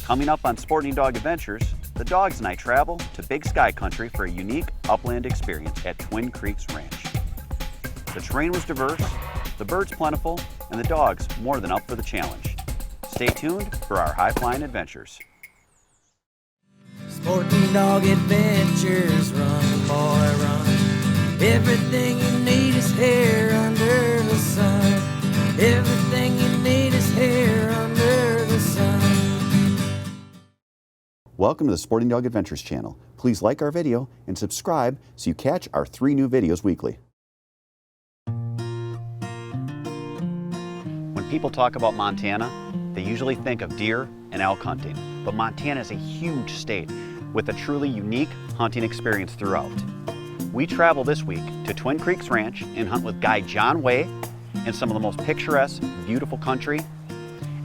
Coming up on Sporting Dog Adventures, the dogs and I travel to Big Sky Country for a unique upland experience at Twin Creeks Ranch. The terrain was diverse, the birds plentiful, and the dogs more than up for the challenge. Stay tuned for our high-flying adventures. Sporting Dog Adventures, run boy run. Everything you need is here under the sun. Everything you need is here under the sun. Welcome to the Sporting Dog Adventures channel. Please like our video and subscribe so you catch our 3 new videos weekly. When people talk about Montana, they usually think of deer and elk hunting, but Montana is a huge state with a truly unique hunting experience throughout. We travel this week to Twin Creeks Ranch and hunt with guide John Way in some of the most picturesque, beautiful country,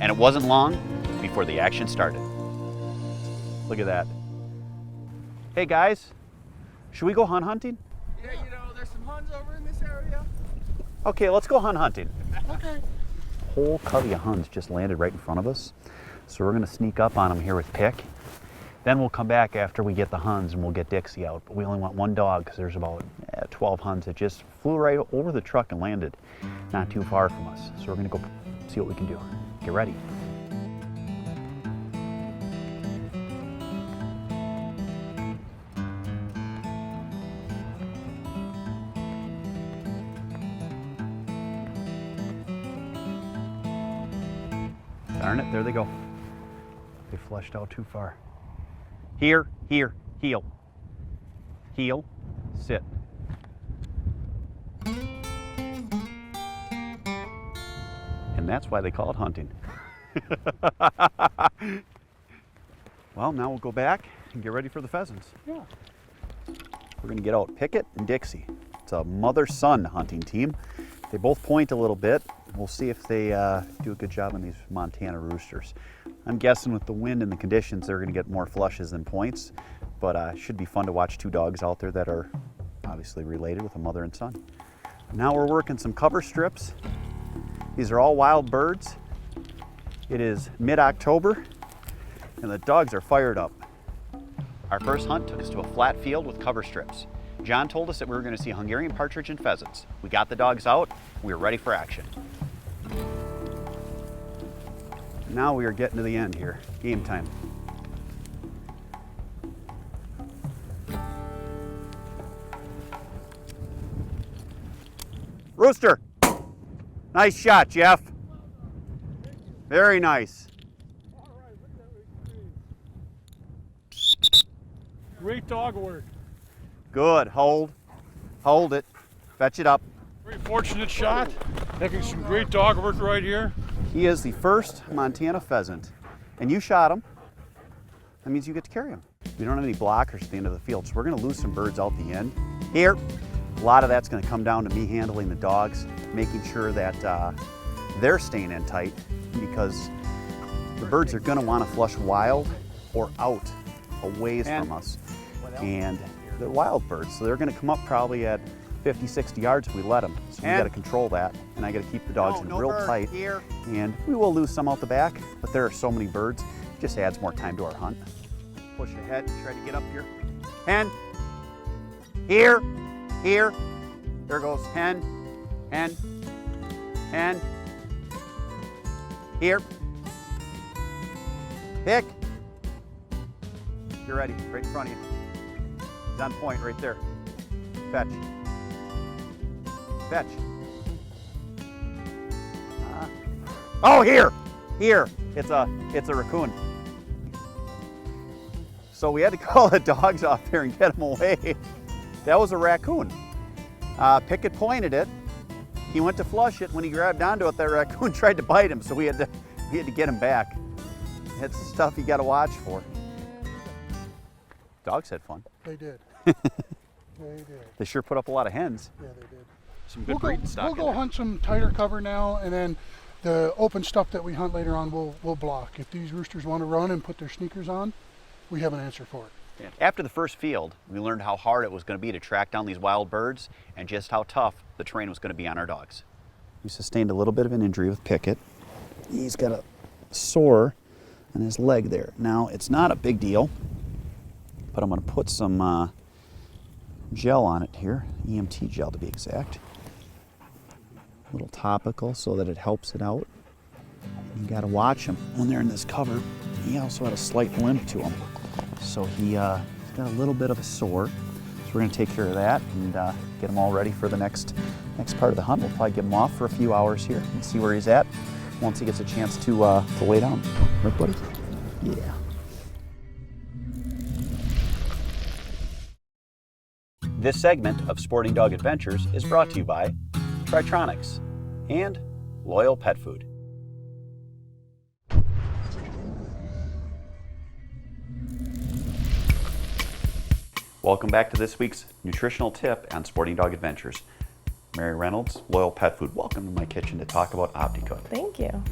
and it wasn't long before the action started. Look at that. Hey guys, should we go hunting? Yeah, you know, there's some huns over in this area. Okay, let's go hunting. Okay. Whole covey of huns just landed right in front of us, so we're gonna sneak up on them here with Pick. Then we'll come back after we get the huns and we'll get Dixie out. But we only want one dog because there's about 12 huns that just flew right over the truck and landed not too far from us. So we're gonna go see what we can do. Get ready. Darn it, there they go. They flushed out too far. Here, heel. Heel, sit. And that's why they call it hunting. Well, now we'll go back and get ready for the pheasants. Yeah. We're gonna get out Pickett and Dixie. It's a mother-son hunting team. They both point a little bit. We'll see if they do a good job on these Montana roosters. I'm guessing with the wind and the conditions, they're gonna get more flushes than points, but it should be fun to watch 2 dogs out there that are obviously related with a mother and son. Now we're working some cover strips. These are all wild birds. It is mid-October, and the dogs are fired up. Our first hunt took us to a flat field with cover strips. John told us that we were going to see Hungarian Partridge and pheasants. We got the dogs out, we were ready for action. Now we are getting to the end here, game time. Rooster! Nice shot, Jeff. Very nice. Great dog work. Good, hold it, fetch it up. Very fortunate shot. Making some great dog work right here. He is the first Montana pheasant, and you shot him. That means you get to carry him. We don't have any blockers at the end of the field, so we're gonna lose some birds out the end. Here, a lot of that's gonna come down to me handling the dogs, making sure that they're staying in tight, because the birds are gonna wanna flush wild or out, a ways from us. And they're wild birds, so they're gonna come up probably at 50, 60 yards if we let them. So we gotta control that, and I gotta keep the dogs in real tight. Here. And we will lose some out the back, but there are so many birds, it just adds more time to our hunt. Push ahead, try to get up here. Hen, here, there goes hen, here. Pick. You're ready, right in front of you. He's on point right there. Fetch. Fetch. Oh, here. It's a raccoon. So we had to call the dogs off there and get him away. That was a raccoon. Pickett pointed it. He went to flush it. When he grabbed onto it, that raccoon tried to bite him, so we had to get him back. It's the stuff you got to watch for. Dogs had fun. They did. They did. They sure put up a lot of hens. Yeah, they did. Some good breeding stock. We'll go hunt some tighter cover now, and then the open stuff that we hunt later on, we'll block. If these roosters want to run and put their sneakers on, we have an answer for it. Yeah. After the first field, we learned how hard it was going to be to track down these wild birds and just how tough the terrain was going to be on our dogs. We sustained a little bit of an injury with Pickett. He's got a sore and his leg there. Now, it's not a big deal, but I'm going to put some gel on it here, EMT gel to be exact. A little topical so that it helps it out. You got to watch him when they're in this cover. He also had a slight limp to him, so he's got a little bit of a sore. So we're going to take care of that and get him all ready for the next part of the hunt. We'll probably get him off for a few hours here and see where he's at once he gets a chance to lay down. Right, buddy? Yeah. This segment of Sporting Dog Adventures is brought to you by Tritronics and Loyal Pet Food. Welcome back to this week's Nutritional Tip on Sporting Dog Adventures. Mary Reynolds, Loyal Pet Food, welcome to my kitchen to talk about OptiCook. Thank you.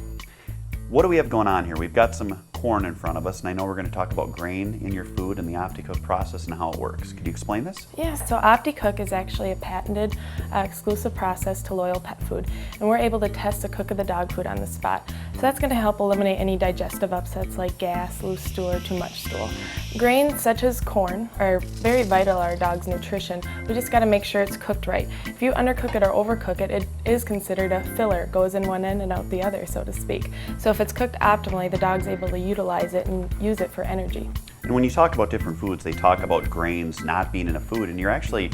What do we have going on here? We've got some corn in front of us, and I know we're going to talk about grain in your food and the OptiCook process and how it works. Could you explain this? Yeah, so OptiCook is actually a patented exclusive process to Loyal Pet Food, and we're able to test the cook of the dog food on the spot. So that's going to help eliminate any digestive upsets like gas, loose stool, or too much stool. Grains such as corn are very vital to our dog's nutrition. We just got to make sure it's cooked right. If you undercook it or overcook it, it is considered a filler. It goes in one end and out the other, so to speak. So if it's cooked optimally, the dog's able to utilize it and use it for energy. And when you talk about different foods, they talk about grains not being in a food, and you're actually,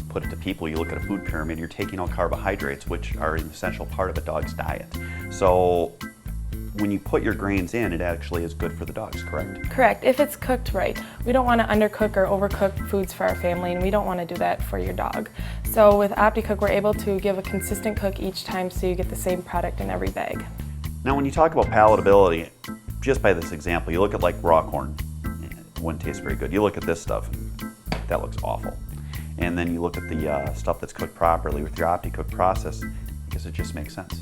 put it to people, you look at a food pyramid, you're taking out carbohydrates, which are an essential part of a dog's diet. So when you put your grains in, it actually is good for the dogs, correct? Correct, if it's cooked right. We don't want to undercook or overcook foods for our family, and we don't want to do that for your dog. So with OptiCook, we're able to give a consistent cook each time so you get the same product in every bag. Now when you talk about palatability, just by this example, you look at like raw corn, it wouldn't taste very good. You look at this stuff, that looks awful. And then you look at the stuff that's cooked properly with your OptiCook process, I guess it just makes sense.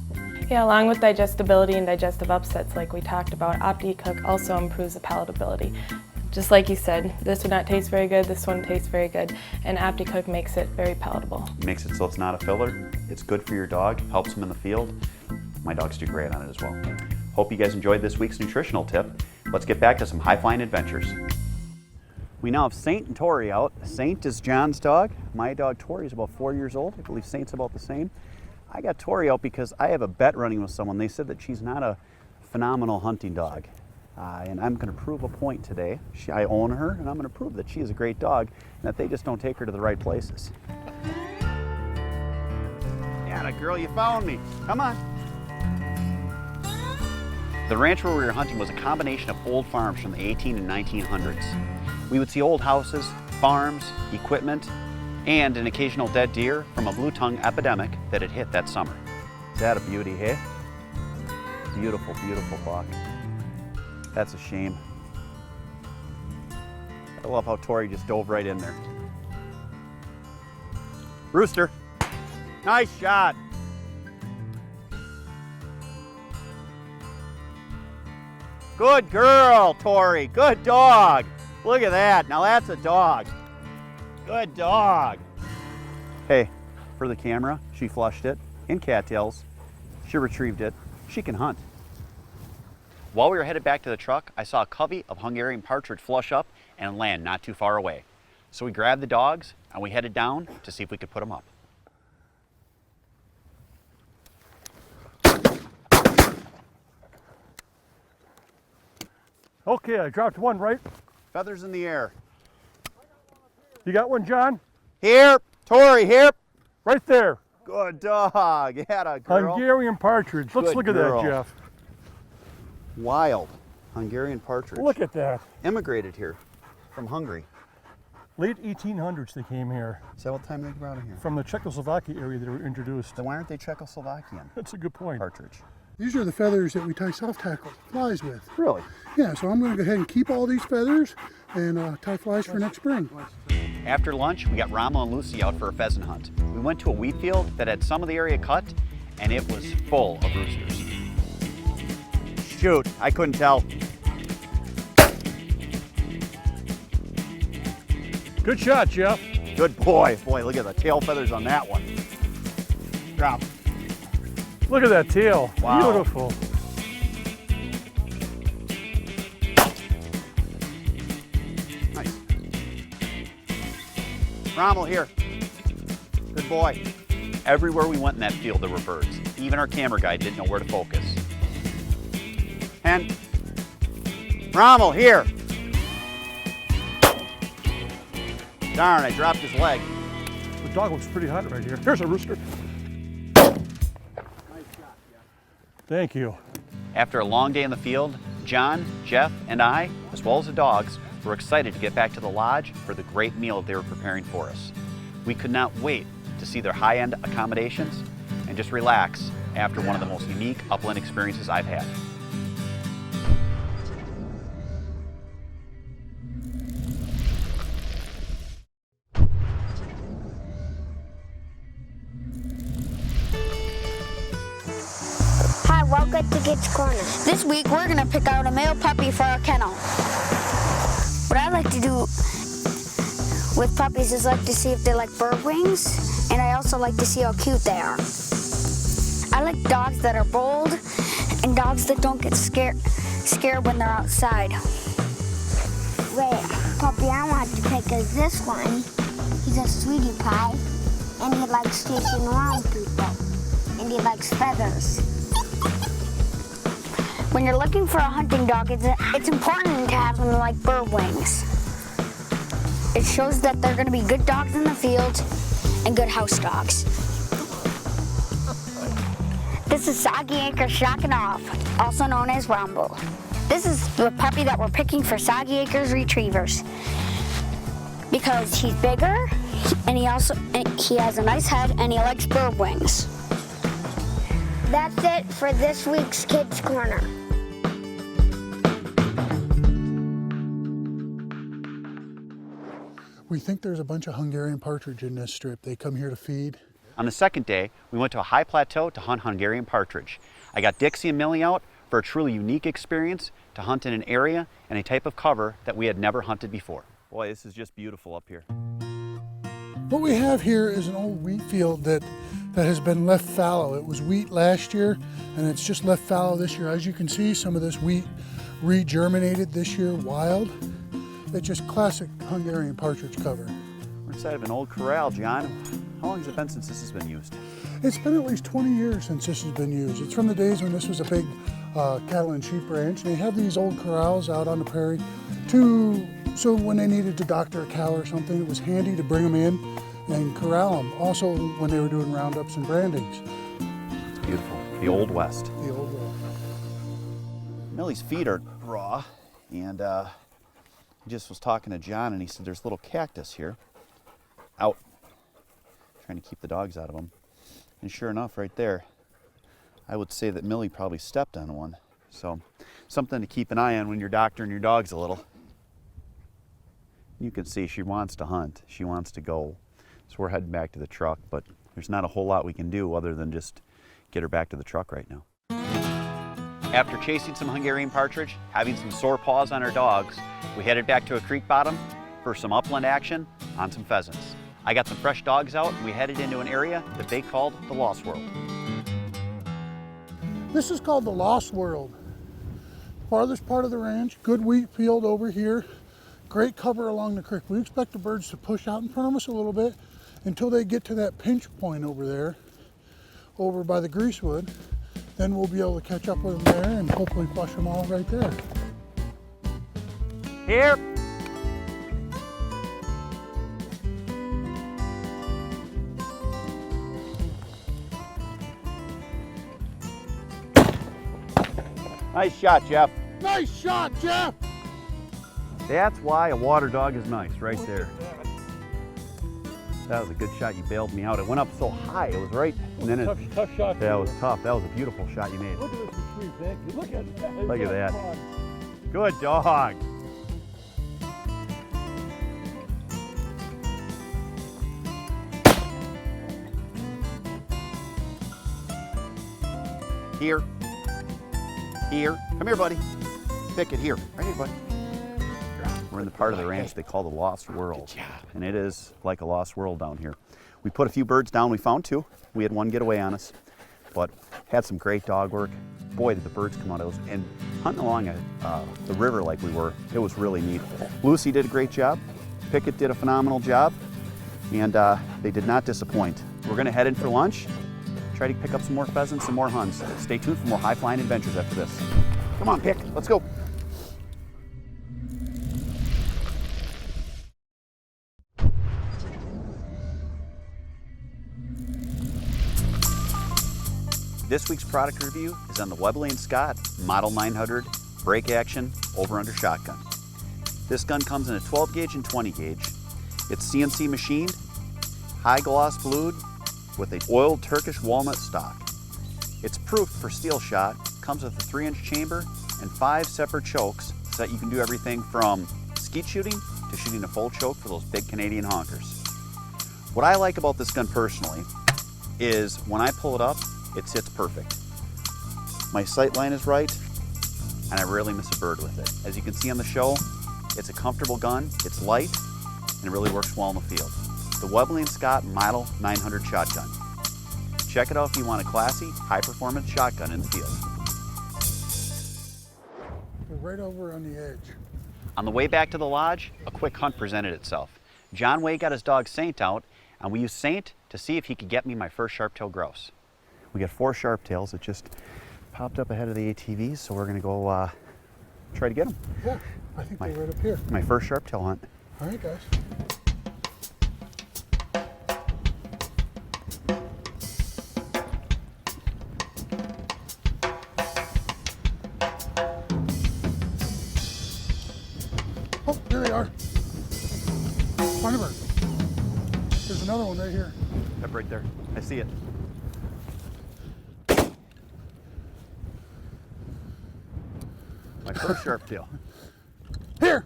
Yeah, along with digestibility and digestive upsets like we talked about, OptiCook also improves the palatability. Just like you said, this would not taste very good, this one tastes very good, and OptiCook makes it very palatable. Makes it so it's not a filler, it's good for your dog, helps them in the field. My dogs do great on it as well. Hope you guys enjoyed this week's nutritional tip. Let's get back to some high-flying adventures. We now have Saint and Tori out. Saint is John's dog. My dog Tori is about 4 years old. I believe Saint's about the same. I got Tori out because I have a bet running with someone. They said that she's not a phenomenal hunting dog. And I'm going to prove a point today. I own her, and I'm going to prove that she is a great dog and that they just don't take her to the right places. Yeah, girl, you found me. Come on. The ranch where we were hunting was a combination of old farms from the 18 and 1900s. We would see old houses, farms, equipment, and an occasional dead deer from a blue tongue epidemic that had hit that summer. Is that a beauty, hey? Beautiful, beautiful buck. That's a shame. I love how Tori just dove right in there. Rooster, nice shot. Good girl, Tori. Good dog. Look at that. Now that's a dog. Good dog. Hey, for the camera, she flushed it in cattails. She retrieved it. She can hunt. While we were headed back to the truck, I saw a covey of Hungarian Partridge flush up and land not too far away. So we grabbed the dogs and we headed down to see if we could put them up. Okay, I dropped one right. Feathers in the air. You got one, John? Here, Tori, here. Right there. Good dog. Atta girl. Hungarian Partridge. Let's Good look at girl. that, Jeff. Wild Hungarian Partridge. Look at that. Immigrated here from Hungary. Late 1800s they came here. Is that what time they got out of here? From the Czechoslovakia area they were introduced. Then why aren't they Czechoslovakian? That's a good point. Partridge. These are the feathers that we tie soft tackle flies with. Really? Yeah, so I'm going to go ahead and keep all these feathers and tie flies for next spring. After lunch, we got Rama and Lucy out for a pheasant hunt. We went to a wheat field that had some of the area cut, and it was full of roosters. Shoot, I couldn't tell. Good shot, Jeff. Good boy. Boy, look at the tail feathers on that one. Drop. Look at that tail. Wow. Beautiful. Rommel, here. Good boy. Everywhere we went in that field, there were birds. Even our camera guy didn't know where to focus. And Rommel, here. Darn, I dropped his leg. The dog looks pretty hot right here. Here's a rooster. Thank you. After a long day in the field, John, Jeff, and I, as well as the dogs, were excited to get back to the lodge for the great meal they were preparing for us. We could not wait to see their high-end accommodations and just relax after one of the most unique upland experiences I've had. Hi, welcome to Kids Corner. This week we're gonna pick out a male puppy for our kennel. What I like to do with puppies is like to see if they like bird wings, and I also like to see how cute they are. I like dogs that are bold and dogs that don't get scared when they're outside. Wait, puppy I want to pick is this one. He's a sweetie pie, and he likes chasing around people, and he likes feathers. When you're looking for a hunting dog, it's important to have them like bird wings. It shows that they're going to be good dogs in the field and good house dogs. This is Soggy Acres Shocking Off, also known as Rumble. This is the puppy that we're picking for Soggy Acres Retrievers because he's bigger and he has a nice head and he likes bird wings. That's it for this week's Kids Corner. We think there's a bunch of Hungarian partridge in this strip. They come here to feed. On the second day, we went to a high plateau to hunt Hungarian partridge. I got Dixie and Millie out for a truly unique experience to hunt in an area and a type of cover that we had never hunted before. Boy, this is just beautiful up here. What we have here is an old wheat field that has been left fallow. It was wheat last year and it's just left fallow this year. As you can see, some of this wheat re-germinated this year wild. It's just classic Hungarian partridge cover. We're inside of an old corral, John. How long has it been since this has been used? It's been at least 20 years since this has been used. It's from the days when this was a big cattle and sheep ranch. And they have these old corrals out on the prairie so when they needed to doctor a cow or something, it was handy to bring them in and corral them. Also when they were doing roundups and brandings. It's beautiful. The Old West. The old Millie's feet are raw, and he just was talking to John and he said there's little cactus here out, trying to keep the dogs out of them. And sure enough, right there, I would say that Millie probably stepped on one. So something to keep an eye on when you're doctoring your dogs a little. You can see she wants to hunt. She wants to go. So we're heading back to the truck, but there's not a whole lot we can do other than just get her back to the truck right now. After chasing some Hungarian partridge, having some sore paws on our dogs, we headed back to a creek bottom for some upland action on some pheasants. I got some fresh dogs out and we headed into an area that they called the Lost World. This is called the Lost World. Farthest part of the ranch, good wheat field over here, great cover along the creek. We expect the birds to push out in front of us a little bit until they get to that pinch point over there, over by the greasewood. Then we'll be able to catch up with them there and hopefully flush them all right there. Here. Nice shot, Jeff. Nice shot, Jeff! That's why a water dog is nice, right there. That was a good shot. You bailed me out. It went up so high. It was right. And then Tough shot. that was tough. That was a beautiful shot you made. Look at this retrieve, thank you. Look at that. Look at that. Come on. Good dog. Here. Here. Come here, buddy. Pick it here. Right here, buddy. We're in the part of the ranch they call the Lost World. And it is like a lost world down here. We put a few birds down. We found two. We had one get away on us, but had some great dog work. Boy, did the birds come out of those. And hunting along the river like we were, it was really neat. Lucy did a great job. Pickett did a phenomenal job. and they did not disappoint. We're gonna head in for lunch, try to pick up some more pheasants and more hunts. Stay tuned for more high-flying adventures after this. Come on, Pick, let's go. This week's product review is on the Webley & Scott Model 900 break action over-under shotgun. This gun comes in a 12 gauge and 20 gauge. It's CNC machined, high gloss blued with an oiled Turkish walnut stock. It's proofed for steel shot, comes with a 3-inch chamber and 5 separate chokes so that you can do everything from skeet shooting to shooting a full choke for those big Canadian honkers. What I like about this gun personally is when I pull it up, it sits perfect. My sight line is right, and I rarely miss a bird with it. As you can see on the show, it's a comfortable gun, it's light, and it really works well in the field. The Webley & Scott Model 900 shotgun. Check it out if you want a classy, high-performance shotgun in the field. We're right over on the edge. On the way back to the lodge, a quick hunt presented itself. John Way got his dog Saint out, and we used Saint to see if he could get me my first sharp-tailed grouse. We got 4 sharp-tails that just popped up ahead of the ATVs, so we're gonna go try to get them. Yeah, I think they're right up here. My first sharp-tail hunt. All right, guys. Oh, here they are. Find a bird. There's another one right here. Yep, right there. I see it. My first sharp-tail. Here!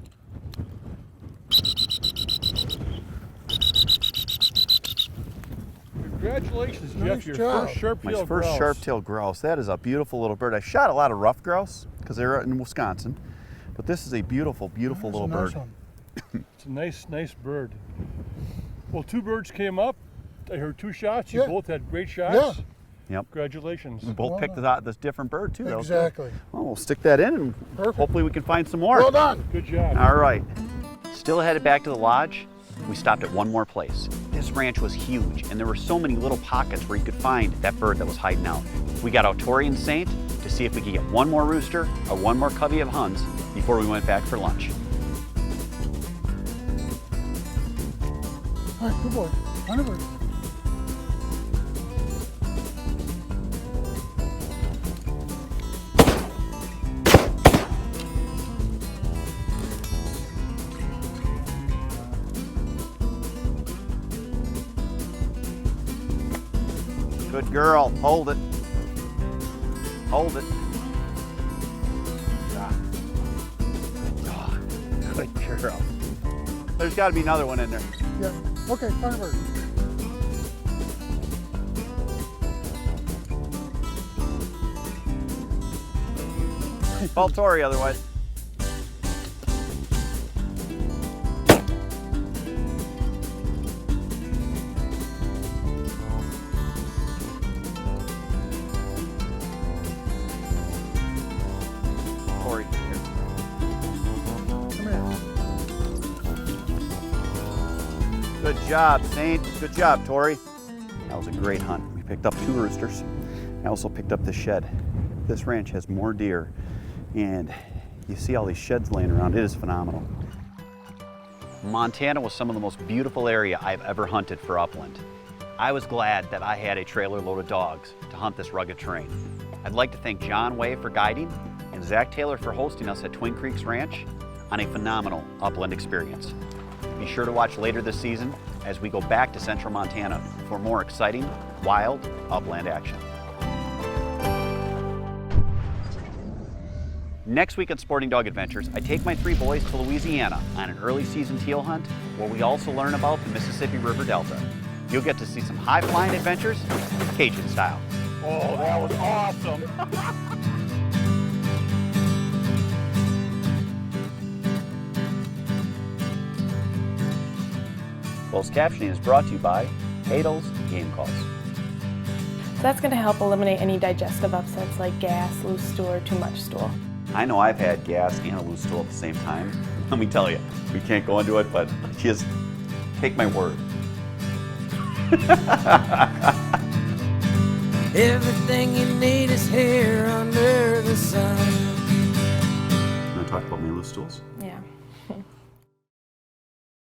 Congratulations, Nice Jeff, your job. first sharp-tailed My first grouse. sharp-tailed grouse. That is a beautiful little bird. I shot a lot of rough grouse because they're in Wisconsin, but this is a beautiful, beautiful That's little a nice bird. one. It's a nice bird. Well, 2 birds came up. I heard 2 shots. You Yeah. both had great shots. Yeah. Yep. Congratulations. We both Well picked done. this different bird too. That was good. Exactly. Well, we'll stick that in and Perfect. hopefully we can find some more. Well done. Good job. All right. Still headed back to the lodge, we stopped at one more place. This ranch was huge, and there were so many little pockets where you could find that bird that was hiding out. We got out Tori and Saint to see if we could get one more rooster or one more covey of huns before we went back for lunch. All right, good boy. Find a bird. Good girl. Hold it. Hold it. Ah. Good dog. Good girl. There's got to be another one in there. Yeah. Okay, find a bird. Call Tori otherwise. Tori, here. Come here. Good job, Saint. Good job, Tori. That was a great hunt. We picked up 2 roosters. I also picked up the shed. This ranch has more deer, and you see all these sheds laying around. It is phenomenal. Montana was some of the most beautiful area I've ever hunted for upland. I was glad that I had a trailer load of dogs to hunt this rugged terrain. I'd like to thank John Way for guiding and Zach Taylor for hosting us at Twin Creeks Ranch on a phenomenal upland experience. Be sure to watch later this season as we go back to central Montana for more exciting, wild upland action. Next week at Sporting Dog Adventures, I take my 3 boys to Louisiana on an early season teal hunt where we also learn about the Mississippi River Delta. You'll get to see some high-flying adventures, Cajun style. Oh, that was awesome. Closed captioning is brought to you by Hadel's Game Calls. So that's going to help eliminate any digestive upsets like gas, loose stool, or too much stool. I know I've had gas and a loose stool at the same time. Let me tell you, we can't go into it, but just take my word. Everything you need is here under the sun. Want to talk about my loose stools? Yeah.